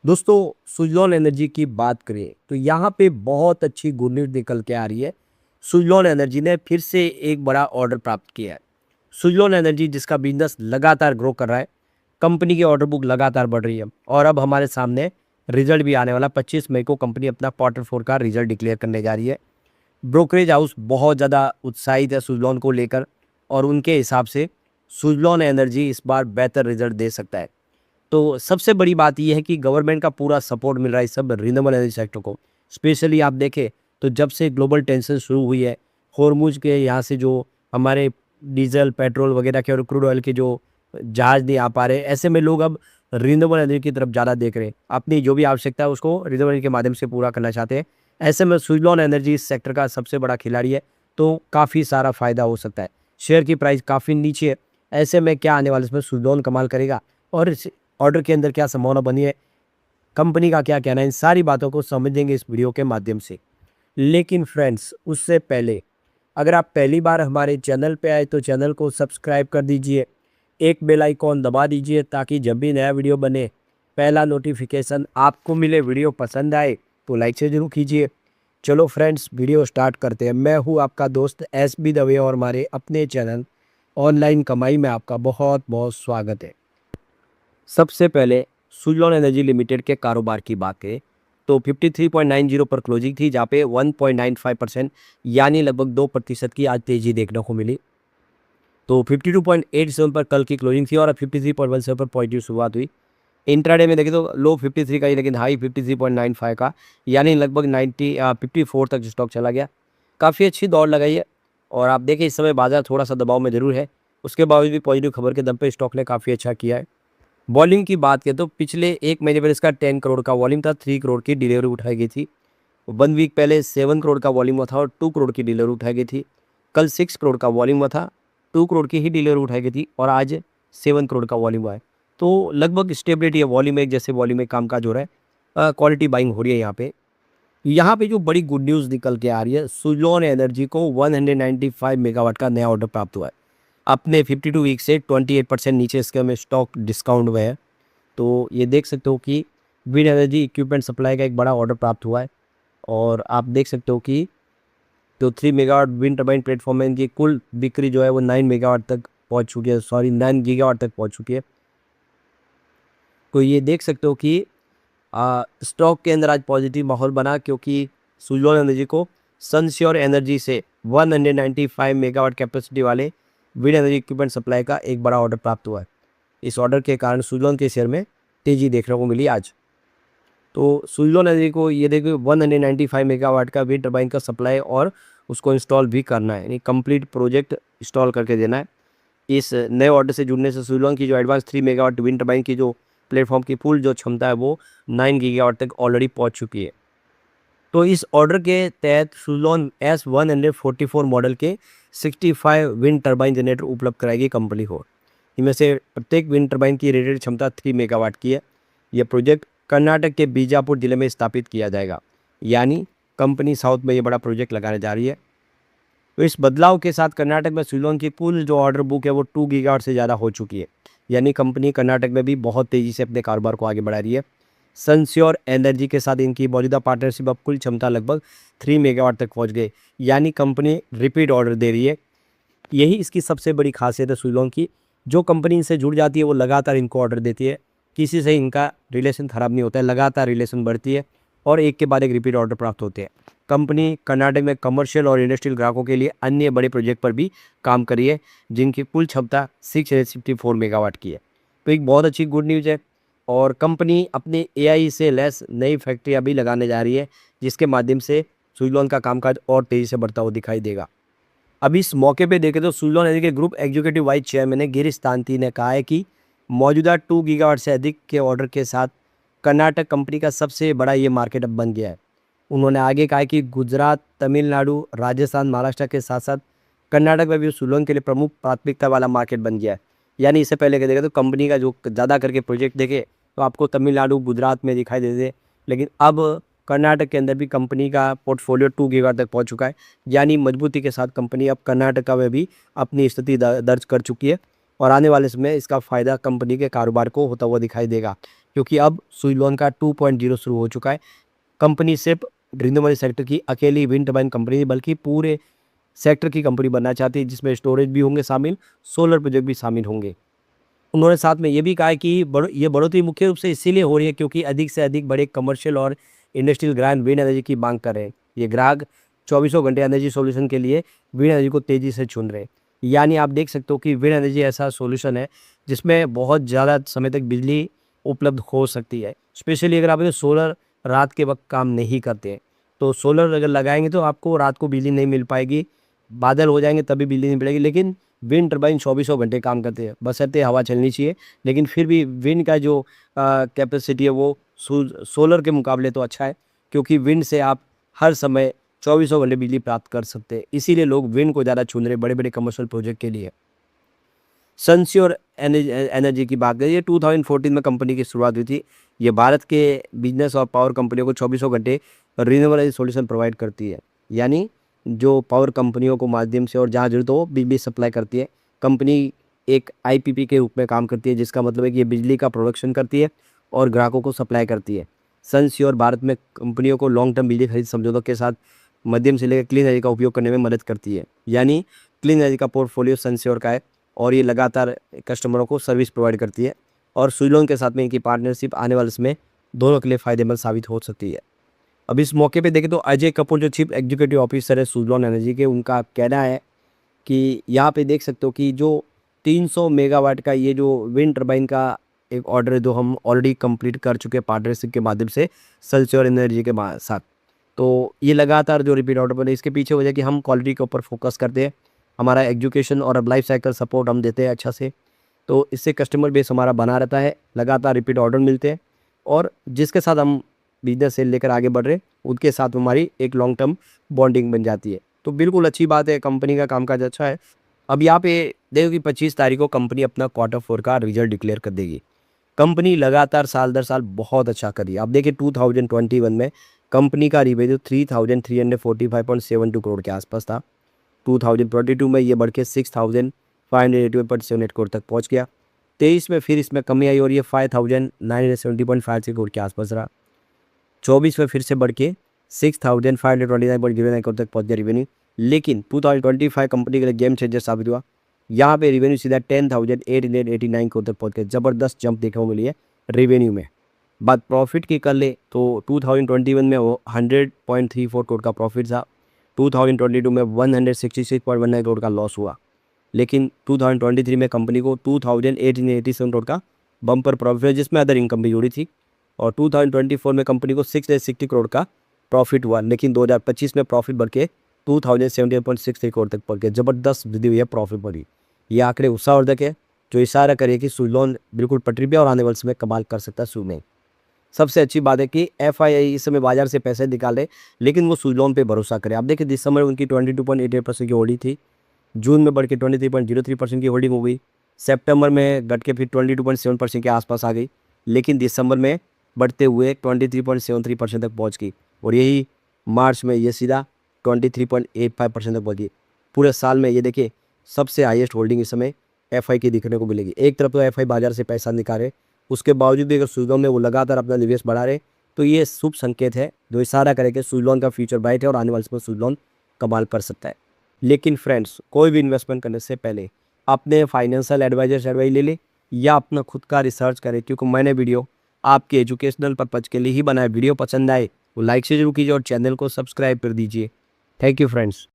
दोस्तों, सुज़लॉन एनर्जी की बात करें तो यहाँ पे बहुत अच्छी गुड न्यूज़ निकल के आ रही है। सुज़लॉन एनर्जी ने फिर से एक बड़ा ऑर्डर प्राप्त किया है। सुज़लॉन एनर्जी जिसका बिज़नेस लगातार ग्रो कर रहा है, कंपनी की ऑर्डर बुक लगातार बढ़ रही है और अब हमारे सामने रिज़ल्ट भी आने वाला 25 मई को कंपनी अपना क्वार्टर 4 का रिज़ल्ट डिक्लेयर करने जा रही है। ब्रोकरेज हाउस बहुत ज़्यादा उत्साहित है सुज़लॉन को लेकर और उनके हिसाब से सुज़लॉन एनर्जी इस बार बेहतर रिज़ल्ट दे सकता है। तो सबसे बड़ी बात ये है कि गवर्नमेंट का पूरा सपोर्ट मिल रहा है इस सब रिन्यूएबल एनर्जी सेक्टर को। स्पेशली आप देखें तो जब से ग्लोबल टेंशन शुरू हुई है, होर्मुज़ के यहाँ से जो हमारे डीज़ल, पेट्रोल वगैरह के और क्रूड ऑयल के जो जहाज़ नहीं आ पा रहे, ऐसे में लोग अब रिन्यूएबल एनर्जी की तरफ ज़्यादा देख रहे हैं। अपनी जो भी आवश्यकता है उसको रिन्यूएबल एनर्जी के माध्यम से पूरा करना चाहते हैं। ऐसे में सुज़लॉन एनर्जी इस सेक्टर का सबसे बड़ा खिलाड़ी है, तो काफ़ी सारा फ़ायदा हो सकता है। शेयर की प्राइस काफ़ी नीचे है, ऐसे में क्या आने वाले इसमें सुज़लॉन कमाल करेगा और इस ऑर्डर के अंदर क्या संभावना बनी है, कंपनी का क्या कहना है, इन सारी बातों को समझेंगे इस वीडियो के माध्यम से। लेकिन फ्रेंड्स, उससे पहले अगर आप पहली बार हमारे चैनल पे आए तो चैनल को सब्सक्राइब कर दीजिए, एक बेल आइकॉन दबा दीजिए ताकि जब भी नया वीडियो बने पहला नोटिफिकेशन आपको मिले। वीडियो पसंद आए तो लाइक से ज़रूर कीजिए। चलो फ्रेंड्स, वीडियो स्टार्ट करते हैं। मैं हूँ आपका दोस्त SB दवे और हमारे अपने चैनल ऑनलाइन कमाई में आपका बहुत बहुत स्वागत है। सबसे पहले सुज़लॉन एनर्जी लिमिटेड के कारोबार की बात करें तो 53.90 पर क्लोजिंग थी, जहाँ पे 1.95% यानी लगभग 2% की आज तेजी देखने को मिली। तो 52.87 पर कल की क्लोजिंग थी और अब 53.17 पर पॉजिटिव शुरुआत हुई। इंट्राडे में देखें तो लो 53 का ही लेकिन हाई 53.95 का, यानी लगभग 54 तक स्टॉक चला गया। काफ़ी अच्छी दौड़ लगाई है और आप देखें इस समय बाजार थोड़ा सा दबाव में ज़रूर है, उसके बावजूद भी पॉजिटिव खबर के दम पे स्टॉक ने काफ़ी अच्छा किया है। वॉल्यूम की बात करें तो पिछले एक महीने पहले इसका 10 करोड़ का वॉल्यूम था, 3 करोड़ की डिलीवरी उठाई गई थी। 1 वीक पहले 7 करोड़ का वॉल्यूम हुआ था और 2 करोड़ की डिलीवरी उठाई गई थी। कल 6 करोड़ का वॉल्यूम हुआ था, 2 करोड़ की ही डिलीवरी उठाई गई थी और आज 7 करोड़ का वॉल्यूम हुआ है। तो लगभग स्टेबिलिटी है, वॉल्यूम एक जैसे वॉल्यूम में कामकाज हो रहा है। क्वालिटी बाइंग हो रही है यहाँ पे जो बड़ी गुड न्यूज़ निकल के आ रही है, सुज़लॉन एनर्जी को 195 मेगावाट का नया ऑर्डर प्राप्त हुआ है। अपने 52 वीक से 28% नीचे इसके में स्टॉक डिस्काउंट हुए हैं। तो ये देख सकते हो कि विंड एनर्जी इक्विपमेंट सप्लाई का एक बड़ा ऑर्डर प्राप्त हुआ है और आप देख सकते हो कि जो 3 मेगावाट विंड टर्बाइन प्लेटफॉर्म है, इनकी कुल बिक्री जो है वो 9 मेगावाट तक पहुंच चुकी है, 9 गीगावाट तक पहुंच चुकी है। तो ये देख सकते हो कि स्टॉक के अंदर आज पॉजिटिव माहौल बना, क्योंकि सुज़लॉन एनर्जी को सनश्योर एनर्जी से 195 मेगावाट कैपेसिटी वाले विंड एनर्जी इक्विपमेंट सप्लाई का एक बड़ा ऑर्डर प्राप्त हुआ है। इस ऑर्डर के कारण सुज़लॉन के शेयर में तेज़ी देखने को मिली आज। तो सुज़लॉन एनर्जी को ये देखिए 195 मेगावाट का विंड टर्बाइन का सप्लाई और उसको इंस्टॉल भी करना है, यानी कंप्लीट प्रोजेक्ट इंस्टॉल करके देना है। इस नए ऑर्डर से जुड़ने से सुज़लॉन की जो एडवांस 3 मेगावाट विंड टर्बाइन की जो प्लेटफॉर्म की फुल जो क्षमता है वो 9 गीगावाट तक ऑलरेडी पहुंच चुकी है। तो इस ऑर्डर के तहत सुज़लॉन S144 मॉडल के 65 विंड टर्बाइन जनरेटर उपलब्ध कराएगी कंपनी को। इनमें से प्रत्येक विंड टर्बाइन की रेटेड क्षमता 3 मेगावाट की है। यह प्रोजेक्ट कर्नाटक के बीजापुर जिले में स्थापित किया जाएगा, यानी कंपनी साउथ में ये बड़ा प्रोजेक्ट लगाने जा रही है। तो इस बदलाव के साथ कर्नाटक में सुज़लॉन की कुल जो ऑर्डर बुक है वो 2 गीगावाट से ज़्यादा हो चुकी है, यानी कंपनी कर्नाटक में भी बहुत तेज़ी से अपने कारोबार को आगे बढ़ा रही है। सनश्योर एनर्जी के साथ इनकी मौजूदा पार्टनरशिप अब कुल क्षमता लगभग 3 मेगावाट तक पहुंच गई, यानी कंपनी रिपीट ऑर्डर दे रही है। यही इसकी सबसे बड़ी खासियत है सुज़लॉन की। जो कंपनी इनसे जुड़ जाती है वो लगातार इनको ऑर्डर देती है, किसी से इनका रिलेशन ख़राब नहीं होता है, लगातार रिलेशन बढ़ती है और एक के बाद एक रिपीट ऑर्डर प्राप्त होते हैं। कंपनी कर्नाटक में कमर्शियल और इंडस्ट्रियल ग्राहकों के लिए अन्य बड़े प्रोजेक्ट पर भी काम कर रही है, जिनकी कुल क्षमता 654 मेगावाट की है। तो एक बहुत अच्छी गुड न्यूज़ है और कंपनी अपने AI से लैस नई फैक्ट्री अभी लगाने जा रही है, जिसके माध्यम से सुज़लॉन का कामकाज और तेज़ी से बढ़ता हुआ दिखाई देगा। अभी इस मौके पे देखें तो सुज़लॉन एनर्जी के ग्रुप एग्जीक्यूटिव वाइस चेयरमैन है गिरीश तांती ने कहा है कि मौजूदा 2 गीगावाट से अधिक के ऑर्डर के साथ कर्नाटक कंपनी का सबसे बड़ा ये मार्केट अब बन गया है। उन्होंने आगे कहा कि गुजरात, तमिलनाडु, राजस्थान, महाराष्ट्र के साथ साथ कर्नाटक में भी सुज़लॉन के लिए प्रमुख प्राथमिकता वाला मार्केट बन गया है। यानी इससे पहले के देखें तो कंपनी का जो ज़्यादा करके प्रोजेक्ट देखे तो आपको तमिलनाडु, गुजरात में दिखाई देते, लेकिन अब कर्नाटक के अंदर भी कंपनी का पोर्टफोलियो 2 गीगावाट तक पहुंच चुका है, यानी मजबूती के साथ कंपनी अब कर्नाटक में भी अपनी स्थिति दर्ज कर चुकी है। और आने वाले समय इसका फ़ायदा कंपनी के कारोबार को होता हुआ दिखाई देगा, क्योंकि अब सुज़लोन का 2.0 शुरू हो चुका है। कंपनी सिर्फ रिन्यूएबल सेक्टर की अकेली विंड टर्बाइन कंपनी नहीं, बल्कि पूरे सेक्टर की कंपनी बनना चाहती है, जिसमें स्टोरेज भी होंगे शामिल, सोलर प्रोजेक्ट भी शामिल होंगे। उन्होंने साथ में ये भी कहा है कि ये बढ़ोतरी मुख्य रूप से इसीलिए हो रही है क्योंकि अधिक से अधिक बड़े कमर्शियल और इंडस्ट्रियल ग्राहक विंड एनर्जी की मांग कर रहे हैं। ये ग्राहक चौबीसों घंटे एनर्जी सॉल्यूशन के लिए विंड एनर्जी को तेज़ी से चुन रहे हैं। यानी आप देख सकते हो कि विंड एनर्जी ऐसा सॉल्यूशन है जिसमें बहुत ज़्यादा समय तक बिजली उपलब्ध हो सकती है। स्पेशली अगर आप सोलर रात के वक्त काम नहीं करते हैं, तो सोलर अगर लगाएंगे तो आपको रात को बिजली नहीं मिल पाएगी, बादल हो जाएंगे तभी बिजली नहीं मिलेगी। लेकिन विंड टर्बाइन चौबीसों घंटे काम करते हैं, बशर्ते हवा चलनी चाहिए। लेकिन फिर भी विंड का जो कैपेसिटी है वो सोलर के मुकाबले तो अच्छा है, क्योंकि विंड से आप हर समय चौबीसों घंटे बिजली प्राप्त कर सकते हैं। इसीलिए लोग विंड को ज़्यादा चुन रहे बड़े बड़े कमर्शियल प्रोजेक्ट के लिए। सनश्योर एनर्जी की बात करें, ये 2014 में कंपनी की शुरुआत हुई थी। ये भारत के बिजनेस और पावर कंपनियों को चौबीसों घंटे रिन्यूएबल एनर्जी सॉल्यूशन प्रोवाइड करती है। यानी जो पावर कंपनियों को माध्यम से और जहाँ जरूरत हो बिजली सप्लाई करती है। कंपनी एक आईपीपी के रूप में काम करती है, जिसका मतलब है कि ये बिजली का प्रोडक्शन करती है और ग्राहकों को सप्लाई करती है। सनश्योर भारत में कंपनियों को लॉन्ग टर्म बिजली खरीद समझौतों के साथ मध्यम से लेकर क्लीन एनर्जी का उपयोग करने में मदद करती है। यानी क्लीन एनर्जी का पोर्टफोलियो सनश्योर का है और ये लगातार कस्टमरों को सर्विस प्रोवाइड करती है। और सुज़लोन के साथ में इनकी पार्टनरशिप आने वाले समय दोनों के लिए फ़ायदेमंद साबित हो सकती है। अब इस मौके पे देखें तो अजय कपूर जो चीफ एग्जीक्यूटिव ऑफिसर है सुज़लोन एनर्जी के, उनका कहना है कि यहाँ पे देख सकते हो कि जो 300 मेगावाट का ये जो विंड टर्बाइन का एक ऑर्डर है जो हम ऑलरेडी कंप्लीट कर चुके हैं पार्टनरशिप के माध्यम से सनश्योर एनर्जी के साथ। तो ये लगातार जो रिपीट ऑर्डर बने, इसके पीछे वजह कि हम क्वालिटी के ऊपर फोकस करते हैं, हमारा एजुकेशन और अब लाइफ साइकिल सपोर्ट हम देते हैं अच्छा से। तो इससे कस्टमर बेस हमारा बना रहता है, लगातार रिपीट ऑर्डर मिलते हैं और जिसके साथ हम बिजनेस से लेकर आगे बढ़ रहे हैं उनके साथ हमारी एक लॉन्ग टर्म बॉन्डिंग बन जाती है। तो बिल्कुल अच्छी बात है, कंपनी का कामकाज अच्छा है। अब यहाँ पे देखो कि 25 तारीख को कंपनी अपना Q4 का रिजल्ट डिक्लेयर कर देगी। कंपनी लगातार साल दर साल बहुत अच्छा करी। अब देखिए 2021 में कंपनी का रिवेन्यू 3,345.72 करोड़ के आसपास था। 2022 में ये बढ़ के 6,581.78 करोड़ तक पहुंच गया। 23 में फिर इसमें कमी आई और ये 5,970.56 करोड़ के आसपास रहा। 24 में फिर से बढ़ के 6,529.09 करोड़ तक पहुंच गया रिवेन्यू। लेकिन 2025 कंपनी के लिए गेम चेंजर साबित हुआ। यहाँ पे रिवेन्यू सीधा 10,889 करोड़ तक पहुंच गया। ज़बरदस्त जंप देखने को मिली है रिवेन्यू में। बात प्रॉफिट की कर ले तो 2021 में वो 100.34 करोड़ का प्रॉफिट था। 2022 में 166.19 करोड़ का लॉस हुआ। लेकिन 2023 में कंपनी को 2,887 करोड़ का बम्पर प्रॉफिट है, जिसमें अदर इनकम भी जुड़ी थी। और 2024 में कंपनी को 660 करोड़ का प्रॉफिट हुआ। लेकिन 2025 में प्रॉफिट बढ़ के 2,078.63 करोड़ तक पहुंच गया। ज़बरदस्त वृद्धि हुई है प्रॉफिट बढ़ी। ये आंकड़े उत्साहवर्धक है, जो इशारा करे कि सुज़लोन बिल्कुल पटरी पे और आने वाले समय कमाल कर सकता है शुरू में। सबसे अच्छी बात है कि एफआईआई इस समय बाजार से पैसे निकाले, लेकिन वो सुज़लोन पे भरोसा करे। आप देखिए दिसंबर में उनकी 22.88% की होल्डिंग थी, जून में बढ़ के 23.03% की होल्डिंग हो गई, सितंबर में घट के फिर 22.7% के आसपास आ गई, लेकिन दिसंबर में बढ़ते हुए 23.73% तक पहुंच गई और यही मार्च में ये सीधा 23.85% तक पहुंच गई। पूरे साल में ये देखिए सबसे हाईएस्ट होल्डिंग इस समय एफआई की दिखने को मिलेगी। एक तरफ तो एफआई बाजार से पैसा निकाले, उसके बावजूद भी अगर सुज़लोन में वो लगातार अपना निवेश बढ़ा रहे तो ये शुभ संकेत है, जो इशारा करे कि सुज़लोन का फ्यूचर ब्राइट है और आने वाले समय सुज़लोन कमाल कर सकता है। लेकिन फ्रेंड्स, कोई भी इन्वेस्टमेंट करने से पहले अपने फाइनेंशियल एडवाइजर से एडवाइस ले ले या अपना खुद का रिसर्च करें, क्योंकि मैंने वीडियो आपके एजुकेशनल पर्पज के लिए ही बनाया। वीडियो पसंद आए तो लाइक से जरूर कीजिए और चैनल को सब्सक्राइब कर दीजिए। Thank you friends.